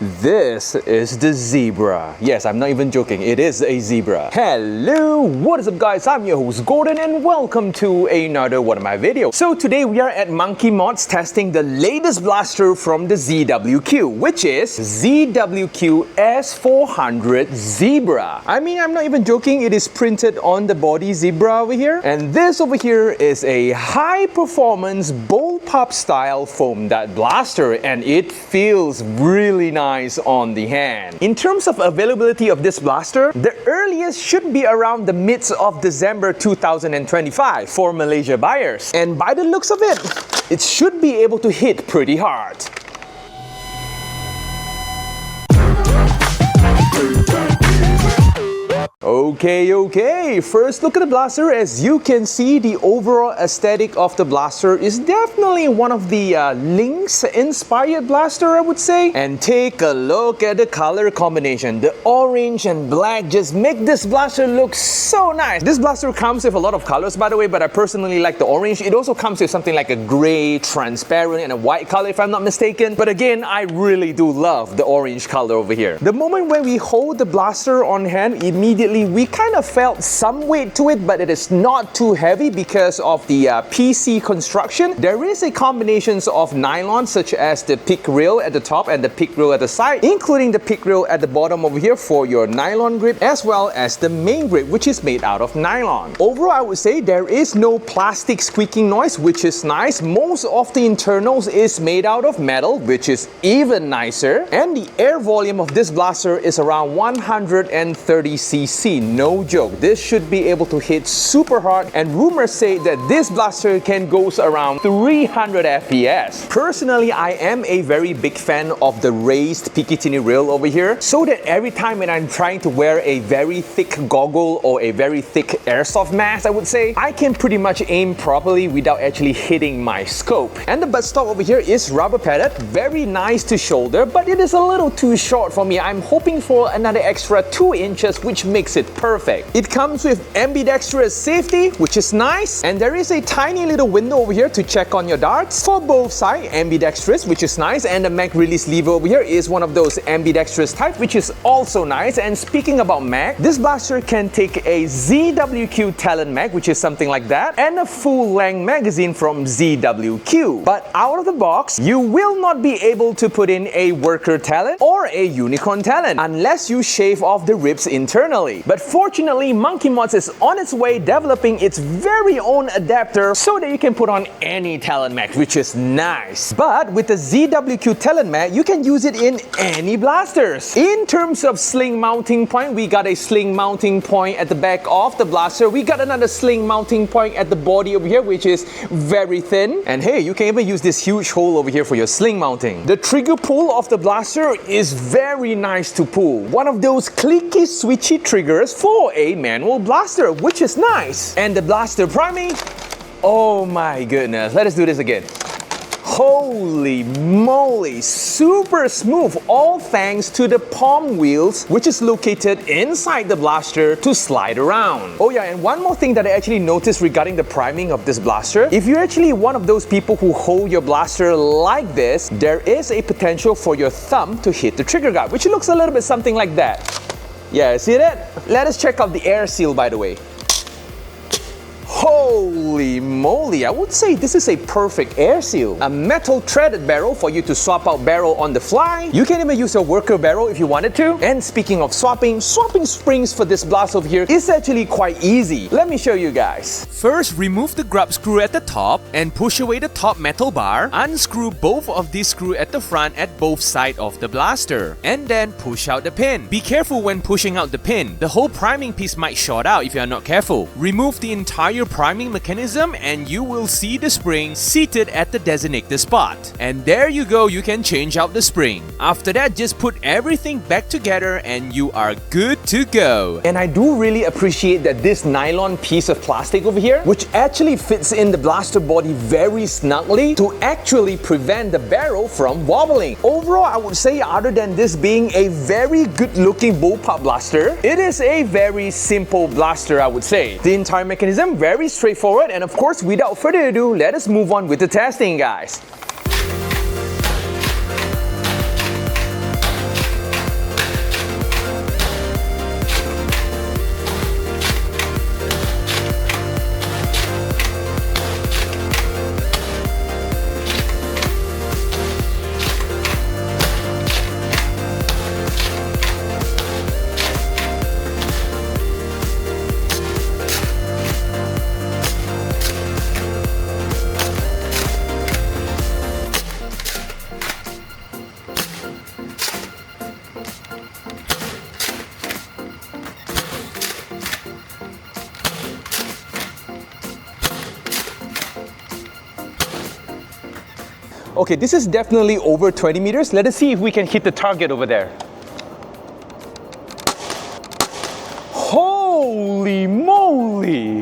This is the Zebra. Yes, I'm not even joking, it is a Zebra. Hello, what is up guys? I'm your host Gordon and welcome to another one of my videos. So today we are at Monkey Mods testing the latest blaster from the ZWQ, which is ZWQ S400 Zebra. I mean, I'm not even joking, it is printed on the body Zebra over here. And this over here is a high performance bullpup style foam dart blaster, and it feels really nice on the hand. In terms of availability of this blaster, the earliest should be around the midst of December 2025 for Malaysia buyers. And by the looks of it, it should be able to hit pretty hard. Okay, first look at the blaster. As you can see, the overall aesthetic of the blaster is definitely one of the Lynx inspired blaster, I would say. And take a look at the color combination. The orange and black just make this blaster look so nice. This blaster comes with a lot of colors, by the way, but I personally like the orange. It also comes with something like a gray, transparent, and a white color, if I'm not mistaken. But again, I really do love the orange color over here. The moment when we hold the blaster on hand, immediately we kind of felt some weight to it, but it is not too heavy because of the PC construction. There is a combination of nylon, such as the pick rail at the top and the pick rail at the side, including the pick rail at the bottom over here for your nylon grip, as well as the main grip, which is made out of nylon. Overall, I would say there is no plastic squeaking noise, which is nice. Most of the internals is made out of metal, which is even nicer. And the air volume of this blaster is around 130 cc. No joke, this should be able to hit super hard, and rumors say that this blaster can go around 300 FPS. Personally, I am a very big fan of the raised Picatinny rail over here, so that every time when I'm trying to wear a very thick goggle or a very thick airsoft mask, I would say, I can pretty much aim properly without actually hitting my scope. And the buttstock over here is rubber padded, very nice to shoulder, but it is a little too short for me. I'm hoping for another extra 2 inches, which makes it perfect. It comes with ambidextrous safety, which is nice, and there is a tiny little window over here to check on your darts for both sides, ambidextrous, which is nice, and the mag release lever over here is one of those ambidextrous type, which is also nice. And speaking about mag, this blaster can take a ZWQ Talon mag, which is something like that, and a full-length magazine from ZWQ. But out of the box, you will not be able to put in a worker Talon or a unicorn Talon unless you shave off the ribs internally. But fortunately, Monkey Mods is on its way developing its very own adapter so that you can put on any Talon mag, which is nice. But with the ZWQ Talon mag, you can use it in any blasters. In terms of sling mounting point, we got a sling mounting point at the back of the blaster. We got another sling mounting point at the body over here, which is very thin. And hey, you can even use this huge hole over here for your sling mounting. The trigger pull of the blaster is very nice to pull. One of those clicky, switchy triggers for a manual blaster, which is nice. And the blaster priming, oh my goodness, let us do this again. Holy moly, super smooth, all thanks to the palm wheels, which is located inside the blaster to slide around. Oh yeah, and one more thing that I actually noticed regarding the priming of this blaster, if you're actually one of those people who hold your blaster like this, there is a potential for your thumb to hit the trigger guard, which looks a little bit something like that. Yeah, see that? Let us check out the air seal, by the way. Holy moly, I would say this is a perfect air seal. A metal threaded barrel for you to swap out barrel on the fly. You can even use a worker barrel if you wanted to. And speaking of swapping springs for this blast over here is actually quite easy. Let me show you guys. First, remove the grub screw at the top and push away the top metal bar. Unscrew both of these screws at the front at both sides of the blaster. And then push out the pin. Be careful when pushing out the pin. The whole priming piece might short out if you are not careful. Remove the entire priming mechanism and you will see the spring seated at the designated spot. And there you go, you can change out the spring. After that, just put everything back together and you are good to go. And I do really appreciate that this nylon piece of plastic over here, which actually fits in the blaster body very snugly to actually prevent the barrel from wobbling. Overall, I would say other than this being a very good looking bullpup blaster, it is a very simple blaster, I would say. The entire mechanism very straightforward, and of course, without further ado, let us move on with the testing, guys. Okay, this is definitely over 20 meters. Let us see if we can hit the target over there. Holy moly!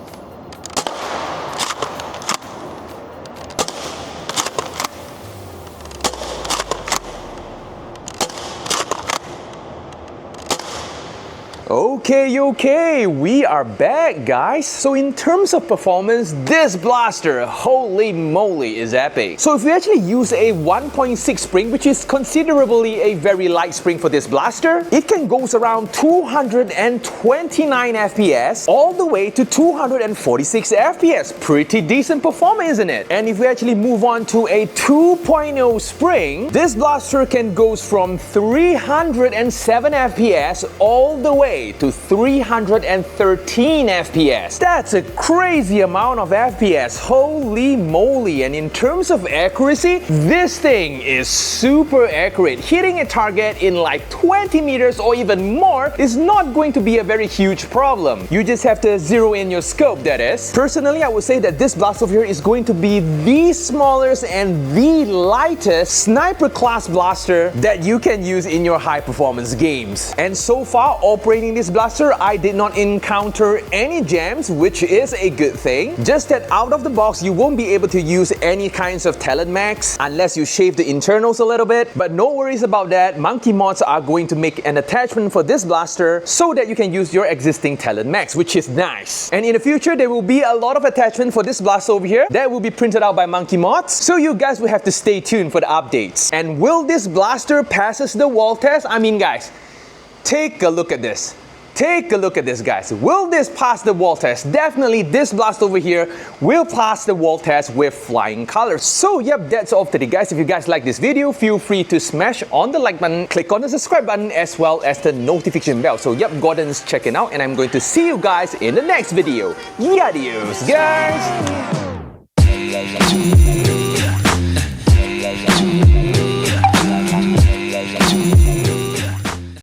Okay, we are back, guys. So in terms of performance, this blaster, holy moly, is epic. So if we actually use a 1.6 spring, which is considerably a very light spring for this blaster, it can go around 229 FPS all the way to 246 FPS. Pretty decent performance, isn't it? And if we actually move on to a 2.0 spring, this blaster can go from 307 FPS all the way to 313 FPS. That's a crazy amount of FPS. Holy moly. And in terms of accuracy, this thing is super accurate. Hitting a target in like 20 meters or even more is not going to be a very huge problem. You just have to zero in your scope, that is. Personally, I would say that this blaster over here is going to be the smallest and the lightest sniper class blaster that you can use in your high performance games. And so far, operating this blaster, I did not encounter any jams, which is a good thing. Just that out of the box, you won't be able to use any kinds of talent max unless you shave the internals a little bit. But no worries about that. Monkey Mods are going to make an attachment for this blaster so that you can use your existing talent max, which is nice. And in the future, there will be a lot of attachment for this blaster over here that will be printed out by Monkey Mods. So you guys will have to stay tuned for the updates. And will this blaster passes the wall test? I mean, guys, take a look at this. Take a look at this, guys. Will this pass the wall test? Definitely this blast over here will pass the wall test with flying colors. So yep, that's all for today, guys. If you guys like this video, feel free to smash on the like button, click on the subscribe button as well as the notification bell. So yep, Gordon's checking out and I'm going to see you guys in the next video. Adios, guys!